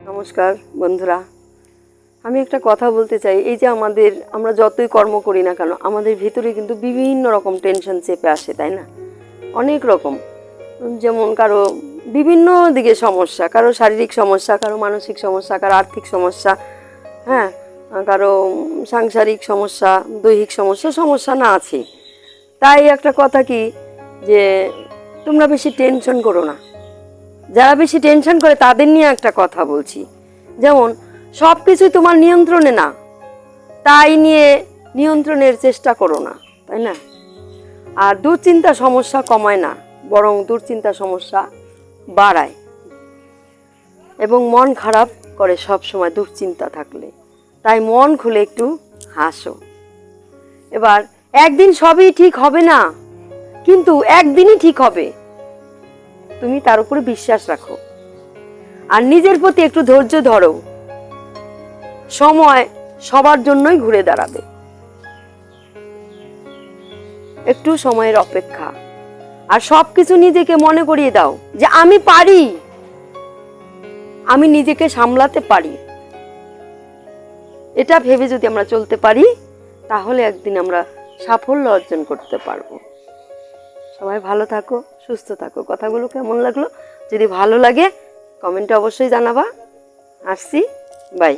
নমস্কার বন্ধুরা, আমি একটা কথা বলতে চাই। এই যে আমরা যতই কর্ম করি না কেন, আমাদের ভিতরে কিন্তু বিভিন্ন রকম টেনশন চেপে আসে, তাই না? অনেক রকম, যেমন কারো বিভিন্ন দিকে সমস্যা, কারো শারীরিক সমস্যা, কারো মানসিক সমস্যা, কারো আর্থিক সমস্যা, হ্যাঁ, কারো সাংসারিক সমস্যা, দৈহিক সমস্যা, সমস্যা না আছে। তাই একটা কথা কি, যে তোমরা বেশি টেনশন করো না। যারা বেশি টেনশন করে তাদের নিয়ে একটা কথা বলছি। যেমন সব কিছুই তোমার নিয়ন্ত্রণে না, তাই নিয়ে নিয়ন্ত্রণের চেষ্টা করো না, তাই না? আর দুশ্চিন্তা সমস্যা কমায় না, বরং দুশ্চিন্তা সমস্যা বাড়ায় এবং মন খারাপ করে সব সময় দুশ্চিন্তা থাকলে। তাই মন খুলে একটু হাসো। এবার একদিন সবই ঠিক হবে না, কিন্তু একদিনই ঠিক হবে। তুমি তার উপরে বিশ্বাস রাখো আর নিজের প্রতি একটু ধৈর্য ধরো। সময় সবার জন্যই ঘুরে দাঁড়াবে, একটু সময়ের অপেক্ষা। আর সবকিছু নিজেকে মনে করিয়ে দাও যে আমি পারি, আমি নিজেকে সামলাতে পারি। এটা ভেবে যদি আমরা চলতে পারি, তাহলে একদিন আমরা সাফল্য অর্জন করতে পারবো। সবাই ভালো থাকো, সুস্থ থাকো। কথাগুলো কেমন লাগলো? যদি ভালো লাগে কমেন্টে অবশ্যই জানাবা। আসছি, বাই।